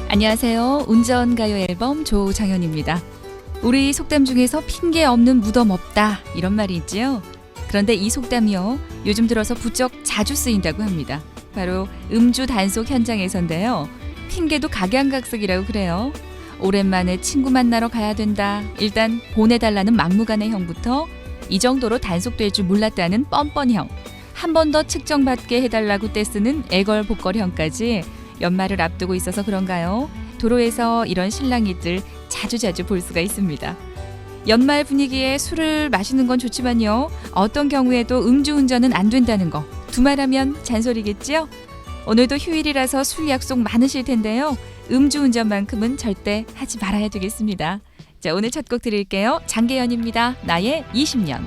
안녕하세요. 운전가요 앨범 조장현입니다. 우리 속담 중에서 핑계 없는 무덤 없다 이런 말이 있지요. 그런데 이 속담이요, 요즘 들어서 부쩍 자주 쓰인다고 합니다. 바로 음주 단속 현장에서인데요. 핑계도 각양각색이라고 그래요. 오랜만에 친구 만나러 가야 된다, 일단 보내달라는 막무가내 형부터 이 정도로 단속될 줄 몰랐다는 뻔뻔형, 한 번 더 측정받게 해달라고 떼쓰는 애걸복걸형까지 연말을 앞두고 있어서 그런가요? 도로에서 이런 실랑이들 자주자주 볼 수가 있습니다. 연말 분위기에 술을 마시는 건 좋지만요, 어떤 경우에도 음주운전은 안 된다는 거 두말하면 잔소리겠지요? 오늘도 휴일이라서 술 약속 많으실 텐데요. 음주운전만큼은 절대 하지 말아야 되겠습니다. 자, 오늘 첫 곡 드릴게요. 장계연입니다. 나의 20년.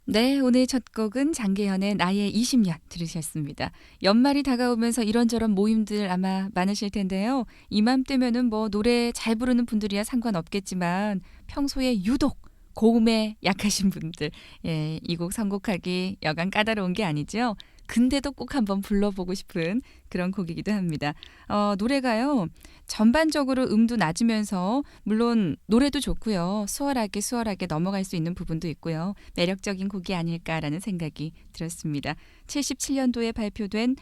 네, 오늘 첫 곡은 장계연의 나의 20년 들으셨습니다. 연말이 다가오면서 이런저런 모임들 아마 많으실 텐데요. 이맘때면은 뭐 노래 잘 부르는 분들이야 상관없겠지만 평소에 유독 고음에 약하신 분들, 이 곡 선곡하기 여간 까다로운 게 아니죠. 근데도 꼭 한번 불러보고 싶은 그런 곡이기도 합니다. 노래가요, 전반적으로 음도 낮으면서 물론 노래도 좋고요, 수월하게 넘어갈 수 있는 부분도 있고요. 매력적인 곡이 아닐까라는 생각이 들었습니다. 77년도에 발표된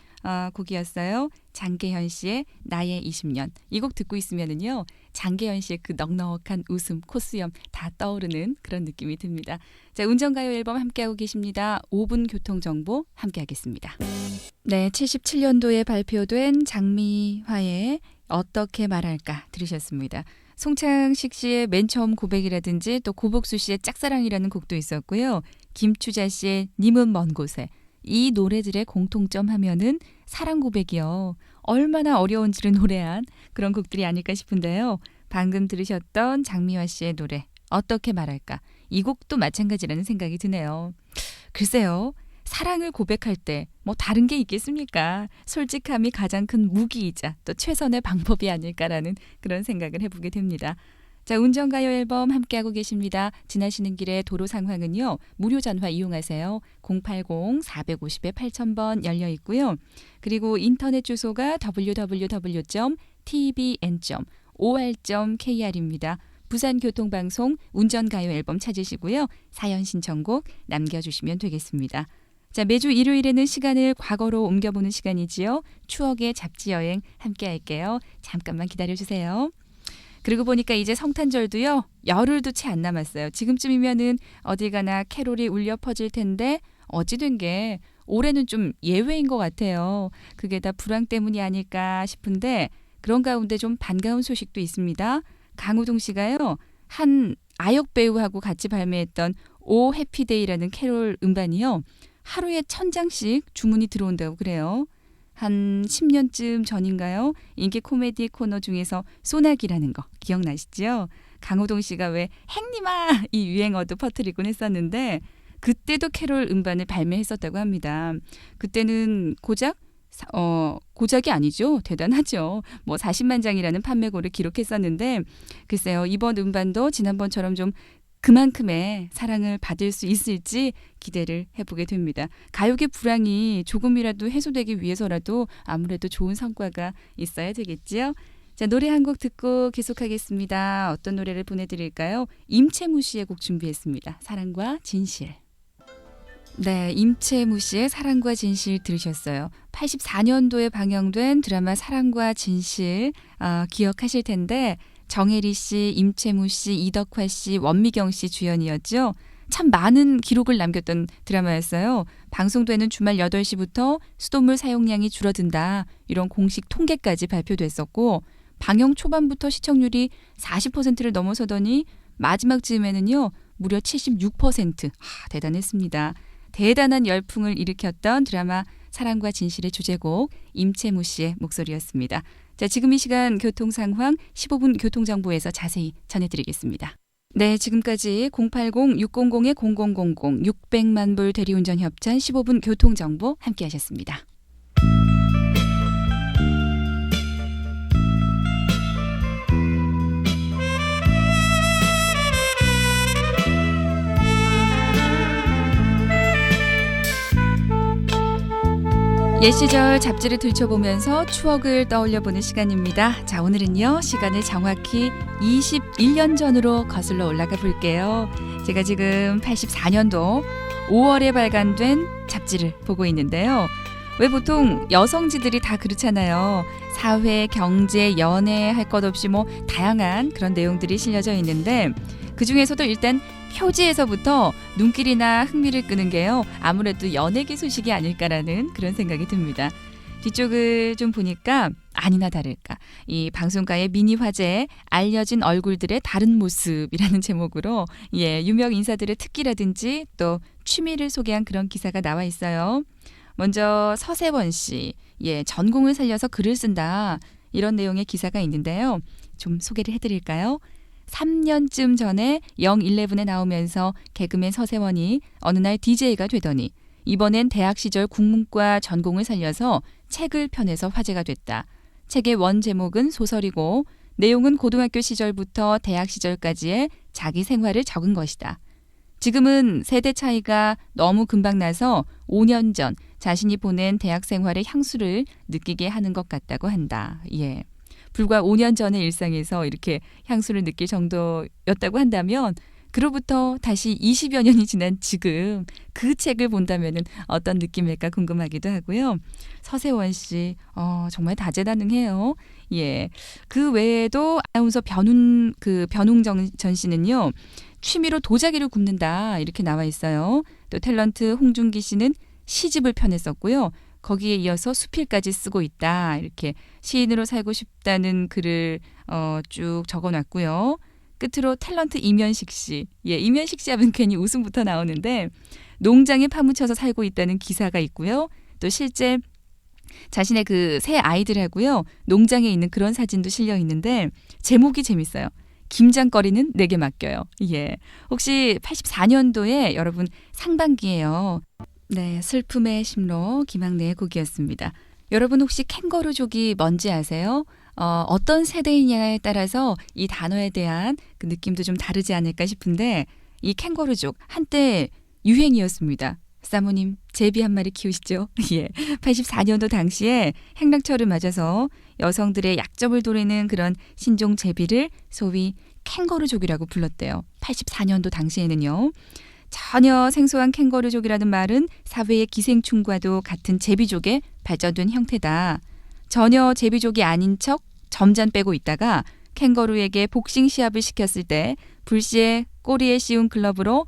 곡이었어요. 장계현 씨의 나의 20년. 이 곡 듣고 있으면은요, 장계현 씨의 그 넉넉한 웃음, 콧수염 다 떠오르는 그런 느낌이 듭니다. 자, 운전가요 앨범 함께하고 계십니다. 5분 교통정보 함께하겠습니다. 네, 77년도에 발표된 장미화의 어떻게 말할까 들으셨습니다. 송창식 씨의 맨 처음 고백이라든지 또 고복수 씨의 짝사랑이라는 곡도 있었고요. 김추자 씨의 님은 먼 곳에, 이 노래들의 공통점 하면은 사랑 고백이요, 얼마나 어려운지를 노래한 그런 곡들이 아닐까 싶은데요. 방금 들으셨던 장미화 씨의 노래 어떻게 말할까, 이 곡도 마찬가지라는 생각이 드네요. 글쎄요, 사랑을 고백할 때 뭐 다른 게 있겠습니까? 솔직함이 가장 큰 무기이자 또 최선의 방법이 아닐까라는 그런 생각을 해보게 됩니다. 자, 운전가요 앨범 함께하고 계십니다. 지나시는 길에 도로 상황은요, 무료 전화 이용하세요. 080-450-8000번 열려 있고요. 그리고 인터넷 주소가 www.tbn.or.kr입니다. 부산교통방송 운전가요 앨범 찾으시고요. 사연 신청곡 남겨주시면 되겠습니다. 자, 매주 일요일에는 시간을 과거로 옮겨보는 시간이지요. 추억의 잡지여행 함께 할게요. 잠깐만 기다려주세요. 그리고 보니까 이제 성탄절도요, 열흘도 채 안 남았어요. 지금쯤이면은 어디 가나 캐롤이 울려 퍼질 텐데 어찌된 게 올해는 좀 예외인 것 같아요. 그게 다 불황 때문이 아닐까 싶은데 그런 가운데 좀 반가운 소식도 있습니다. 강호동 씨가요, 한 아역 배우하고 같이 발매했던 오 해피데이라는 캐롤 음반이요, 하루에 1000장씩 주문이 들어온다고 그래요. 한 10년쯤 전인가요? 인기 코미디 코너 중에서 소나기라는 거 기억나시죠? 강호동 씨가 왜 행님아 이 유행어도 퍼뜨리곤 했었는데 그때도 캐롤 음반을 발매했었다고 합니다. 그때는 고작이 아니죠. 대단하죠. 뭐 40만 장이라는 판매고를 기록했었는데 글쎄요, 이번 음반도 지난번처럼 좀 그만큼의 사랑을 받을 수 있을지 기대를 해보게 됩니다. 가요계 불황이 조금이라도 해소되기 위해서라도 아무래도 좋은 성과가 있어야 되겠지요. 자, 노래 한 곡 듣고 계속하겠습니다. 어떤 노래를 보내드릴까요? 임채무 씨의 곡 준비했습니다. 사랑과 진실. 네, 임채무 씨의 사랑과 진실 들으셨어요. 84년도에 방영된 드라마 사랑과 진실 기억하실 텐데 정혜리 씨, 임채무 씨, 이덕화 씨, 원미경 씨 주연이었죠. 참 많은 기록을 남겼던 드라마였어요. 방송되는 주말 8시부터 수돗물 사용량이 줄어든다, 이런 공식 통계까지 발표됐었고 방영 초반부터 시청률이 40%를 넘어서더니 마지막 즈음에는요 무려 76%. 대단했습니다. 대단한 열풍을 일으켰던 드라마 사랑과 진실의 주제곡 임채무 씨의 목소리였습니다. 자, 지금 이 시간 교통 상황 15분 교통정보에서 자세히 전해드리겠습니다. 네, 지금까지 080-600-0000 600만 불 대리운전 협찬 15분 교통정보 함께하셨습니다. 옛 시절 잡지를 들춰보면서 추억을 떠올려보는 시간입니다. 자, 오늘은요, 시간을 정확히 21년 전으로 거슬러 올라가 볼게요. 제가 지금 84년도 5월에 발간된 잡지를 보고 있는데요. 왜 보통 여성지들이 다 그렇잖아요. 사회, 경제, 연애 할 것 없이 뭐 다양한 그런 내용들이 실려져 있는데 그 중에서도 일단 표지에서부터 눈길이나 흥미를 끄는 게요. 아무래도 연예계 소식이 아닐까라는 그런 생각이 듭니다. 뒤쪽을 좀 보니까 아니나 다를까 이 방송가의 미니 화제에 알려진 얼굴들의 다른 모습이라는 제목으로 유명 인사들의 특기라든지 또 취미를 소개한 그런 기사가 나와 있어요. 먼저 서세원 씨, 전공을 살려서 글을 쓴다 이런 내용의 기사가 있는데요. 좀 소개를 해드릴까요? 3년쯤 전에 영일레븐에 나오면서 개그맨 서세원이 어느 날 DJ가 되더니 이번엔 대학 시절 국문과 전공을 살려서 책을 펴내서 화제가 됐다. 책의 원 제목은 소설이고 내용은 고등학교 시절부터 대학 시절까지의 자기 생활을 적은 것이다. 지금은 세대 차이가 너무 금방 나서 5년 전 자신이 보낸 대학 생활의 향수를 느끼게 하는 것 같다고 한다. 불과 5년 전의 일상에서 이렇게 향수를 느낄 정도였다고 한다면 그로부터 다시 20여 년이 지난 지금 그 책을 본다면 어떤 느낌일까 궁금하기도 하고요. 서세원 씨 정말 다재다능해요. 그 외에도 아나운서 변웅전 씨는요. 취미로 도자기를 굽는다 이렇게 나와 있어요. 또 탤런트 홍준기 씨는 시집을 펴냈었고요. 거기에 이어서 수필까지 쓰고 있다. 이렇게 시인으로 살고 싶다는 글을 쭉 적어놨고요. 끝으로 탤런트 이면식 씨. 이면식 씨 하면 괜히 웃음부터 나오는데 농장에 파묻혀서 살고 있다는 기사가 있고요. 또 실제 자신의 그 새 아이들하고요. 농장에 있는 그런 사진도 실려 있는데 제목이 재밌어요. 김장거리는 내게 맡겨요. 혹시 84년도에 여러분 상반기예요. 네, 슬픔의 심로 김학래의 곡이었습니다. 여러분 혹시 캥거루족이 뭔지 아세요? 어떤 세대이냐에 따라서 이 단어에 대한 그 느낌도 좀 다르지 않을까 싶은데 이 캥거루족 한때 유행이었습니다. 사모님 제비 한 마리 키우시죠? 84년도 당시에 행락철을 맞아서 여성들의 약점을 노리는 그런 신종 제비를 소위 캥거루족이라고 불렀대요. 84년도 당시에는요. 전혀 생소한 캥거루족이라는 말은 사회의 기생충과도 같은 제비족의 발전된 형태다. 전혀 제비족이 아닌 척 점잔 빼고 있다가 캥거루에게 복싱 시합을 시켰을 때 불시에 꼬리에 씌운 글러브로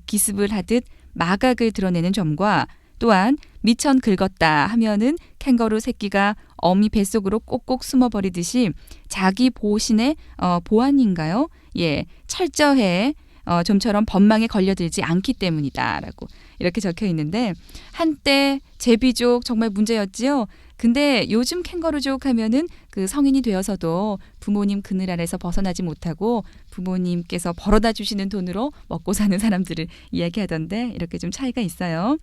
기습을 하듯 마각을 드러내는 점과 또한 미천 긁었다 하면은 캥거루 새끼가 어미 뱃속으로 꼭꼭 숨어버리듯이 자기 보신의 보안인가요? 철저해 좀처럼 법망에 걸려들지 않기 때문이다라고 이렇게 적혀 있는데 한때 제비족 정말 문제였지요. 근데 요즘 캥거루족 하면은 그 성인이 되어서도 부모님 그늘 아래서 벗어나지 못하고 부모님께서 벌어다 주시는 돈으로 먹고 사는 사람들을 이야기하던데 이렇게 좀 차이가 있어요.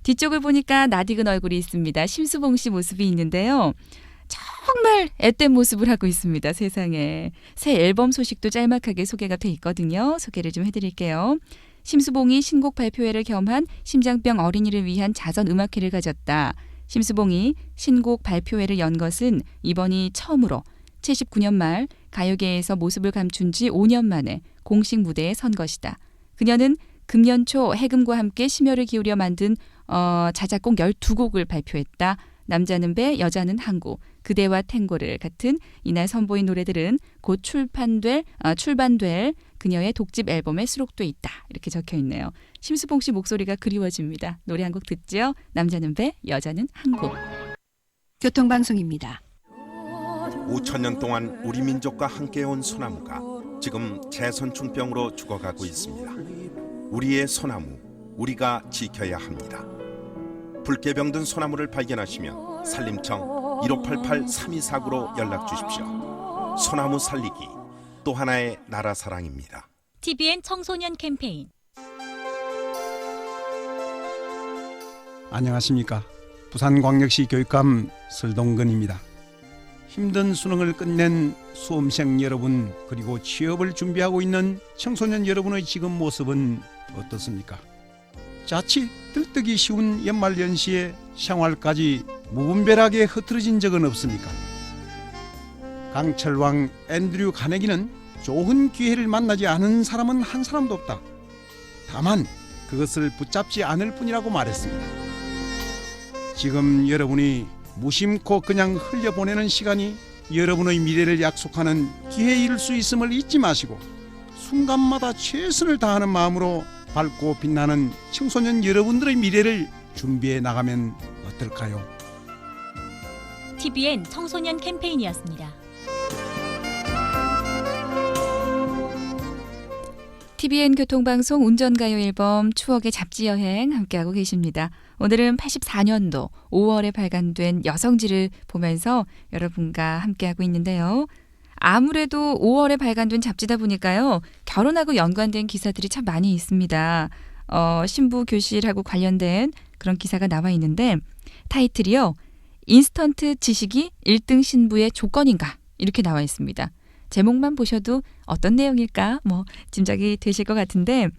뒤쪽을 보니까 낯익은 얼굴이 있습니다. 심수봉 씨 모습이 있는데요. 정말 앳된 모습을 하고 있습니다. 세상에. 새 앨범 소식도 짤막하게 소개가 돼 있거든요. 소개를 좀 해드릴게요. 심수봉이 신곡 발표회를 겸한 심장병 어린이를 위한 자선 음악회를 가졌다. 심수봉이 신곡 발표회를 연 것은 이번이 처음으로 79년 말 가요계에서 모습을 감춘 지 5년 만에 공식 무대에 선 것이다. 그녀는 금년 초 해금과 함께 심혈을 기울여 만든 자작곡 12곡을 발표했다. 남자는 배, 여자는 항구, 그대와 탱고를 같은 이날 선보인 노래들은 곧 출반될 그녀의 독집 앨범에 수록돼 있다. 이렇게 적혀 있네요. 심수봉 씨 목소리가 그리워집니다. 노래 한 곡 듣죠. 남자는 배, 여자는 항구. 교통방송입니다. 5,000년 동안 우리 민족과 함께해온 소나무가 지금 재선충병으로 죽어가고 있습니다. 우리의 소나무, 우리가 지켜야 합니다. 붉게 병든 소나무를 발견하시면 산림청 1588-3249로 연락 주십시오. 소나무 살리기, 또 하나의 나라 사랑입니다. TVN 청소년 캠페인. 안녕하십니까. 부산광역시 교육감 설동근입니다. 힘든 수능을 끝낸 수험생 여러분, 그리고 취업을 준비하고 있는 청소년 여러분의 지금 모습은 어떻습니까? 자칫 들뜨기 쉬운 연말연시에 생활까지 무분별하게 흐트러진 적은 없습니까? 강철왕 앤드류 카네기는 좋은 기회를 만나지 않은 사람은 한 사람도 없다. 다만 그것을 붙잡지 않을 뿐이라고 말했습니다. 지금 여러분이 무심코 그냥 흘려보내는 시간이 여러분의 미래를 약속하는 기회일 수 있음을 잊지 마시고 순간마다 최선을 다하는 마음으로 밝고 빛나는 청소년 여러분들의 미래를 준비해 나가면 어떨까요? TVN 청소년 캠페인이었습니다. TVN 교통방송 운전가요 앨범 추억의 잡지 여행 함께하고 계십니다. 오늘은 84년도 5월에 발간된 여성지를 보면서 여러분과 함께하고 있는데요. 아무래도 5월에 발간된 잡지다 보니까요. 결혼하고 연관된 기사들이 참 많이 있습니다. 신부 교실하고 관련된 그런 기사가 나와 있는데 타이틀이요. 인스턴트 지식이 1등 신부의 조건인가? 이렇게 나와 있습니다. 제목만 보셔도 어떤 내용일까? 짐작이 되실 것 같은데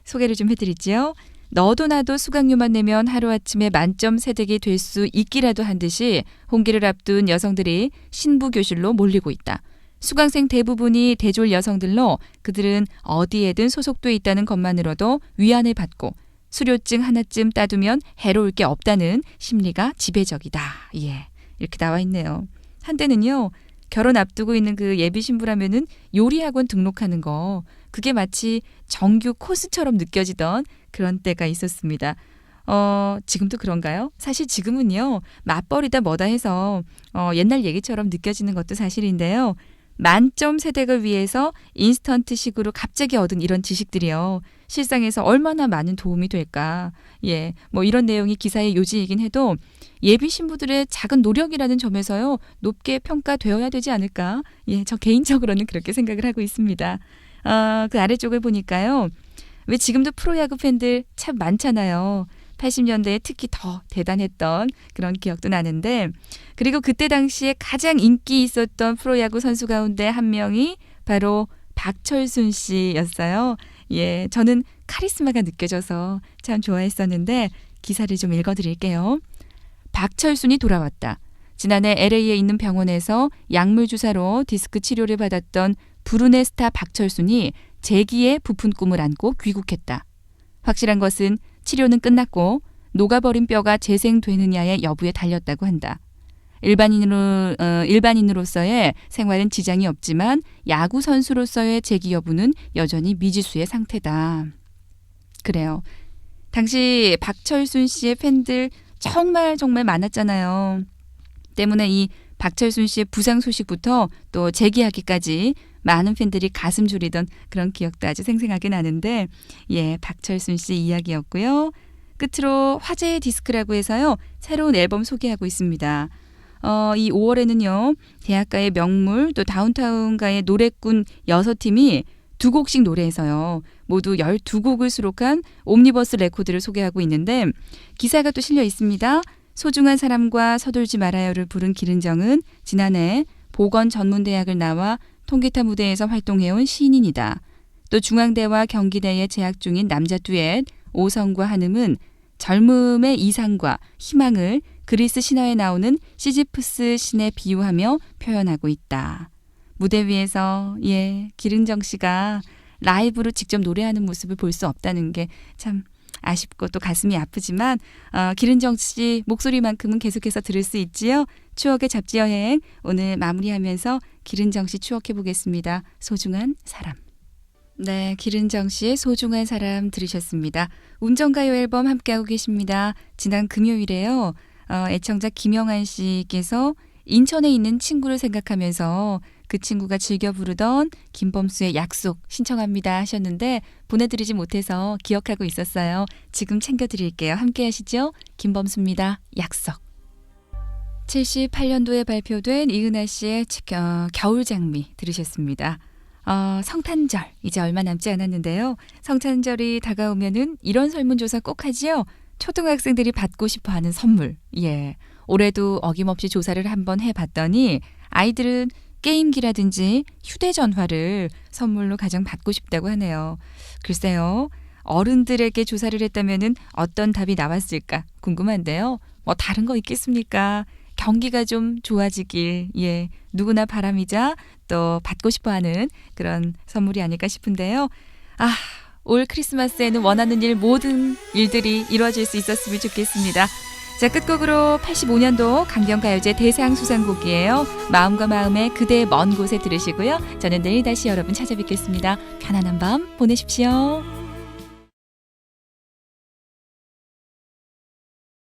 소개를 좀 해드리지요. 너도 나도 수강료만 내면 하루아침에 만점 세대기 될 수 있기라도 한 듯이 홍기를 앞둔 여성들이 신부 교실로 몰리고 있다. 수강생 대부분이 대졸 여성들로 그들은 어디에든 소속돼 있다는 것만으로도 위안을 받고 수료증 하나쯤 따두면 해로울 게 없다는 심리가 지배적이다. 예, 이렇게 나와 있네요. 한때는요. 결혼 앞두고 있는 그 예비 신부라면은 요리학원 등록하는 거 그게 마치 정규 코스처럼 느껴지던 그런 때가 있었습니다. 지금도 그런가요? 사실 지금은요. 맞벌이다 뭐다 해서 옛날 얘기처럼 느껴지는 것도 사실인데요. 만점 세대를 위해서 인스턴트식으로 갑자기 얻은 이런 지식들이요. 실상에서 얼마나 많은 도움이 될까. 예, 이런 내용이 기사의 요지이긴 해도 예비 신부들의 작은 노력이라는 점에서요. 높게 평가되어야 되지 않을까. 예, 저 개인적으로는 그렇게 생각을 하고 있습니다. 그 아래쪽을 보니까요. 왜 지금도 프로야구 팬들 참 많잖아요. 80년대에 특히 더 대단했던 그런 기억도 나는데 그리고 그때 당시에 가장 인기 있었던 프로야구 선수 가운데 한 명이 바로 박철순 씨였어요. 예, 저는 카리스마가 느껴져서 참 좋아했었는데 기사를 좀 읽어드릴게요. 박철순이 돌아왔다. 지난해 LA에 있는 병원에서 약물 주사로 디스크 치료를 받았던 불운의 스타 박철순이 재기의 부푼 꿈을 안고 귀국했다. 확실한 것은 치료는 끝났고 녹아버린 뼈가 재생되느냐의 여부에 달렸다고 한다. 일반인으로서의 생활은 지장이 없지만 야구 선수로서의 재기 여부는 여전히 미지수의 상태다. 그래요. 당시 박철순 씨의 팬들 정말 많았잖아요. 때문에 이 박철순 씨의 부상 소식부터 또 재기하기까지 많은 팬들이 가슴 졸이던 그런 기억도 아주 생생하게 나는데 예, 박철순 씨 이야기였고요. 끝으로 화제의 디스크라고 해서요. 새로운 앨범 소개하고 있습니다. 이 5월에는요. 대학가의 명물 또 다운타운가의 노래꾼 6팀이 2곡씩 노래해서요. 모두 12곡을 수록한 옴니버스 레코드를 소개하고 있는데 기사가 또 실려 있습니다. 소중한 사람과 서둘지 말아요를 부른 기른정은 지난해 보건전문대학을 나와 통기타 무대에서 활동해온 시인이다. 또 중앙대와 경기대에 재학 중인 남자 듀엣 오성과 한음은 젊음의 이상과 희망을 그리스 신화에 나오는 시지프스 신에 비유하며 표현하고 있다. 무대 위에서 기른정 씨가 라이브로 직접 노래하는 모습을 볼 수 없다는 게 참 아쉽고 또 가슴이 아프지만 기른정 씨 목소리만큼은 계속해서 들을 수 있지요. 추억의 잡지 여행 오늘 마무리하면서 기른정 씨 추억해 보겠습니다. 소중한 사람. 네, 기른정 씨의 소중한 사람 들으셨습니다. 운전가요 앨범 함께하고 계십니다. 지난 금요일에요. 애청자 김영한 씨께서 인천에 있는 친구를 생각하면서 그 친구가 즐겨 부르던 김범수의 약속 신청합니다 하셨는데 보내드리지 못해서 기억하고 있었어요. 지금 챙겨드릴게요. 함께 하시죠. 김범수입니다. 약속. 78년도에 발표된 이은하 씨의 겨울장미 들으셨습니다. 성탄절 이제 얼마 남지 않았는데요. 성탄절이 다가오면은 이런 설문조사 꼭 하지요. 초등학생들이 받고 싶어하는 선물. 예, 올해도 어김없이 조사를 한번 해봤더니 아이들은 게임기라든지 휴대전화를 선물로 가장 받고 싶다고 하네요. 글쎄요. 어른들에게 조사를 했다면은 어떤 답이 나왔을까 궁금한데요. 뭐 다른 거 있겠습니까? 경기가 좀 좋아지길, 누구나 바람이자 또 받고 싶어 하는 그런 선물이 아닐까 싶은데요. 올 크리스마스에는 원하는 모든 일들이 이루어질 수 있었으면 좋겠습니다. 자, 끝곡으로 85년도 강변가요제 대상 수상곡이에요. 마음과 마음의 그대의 먼 곳에 들으시고요. 저는 내일 다시 여러분 찾아뵙겠습니다. 편안한 밤 보내십시오.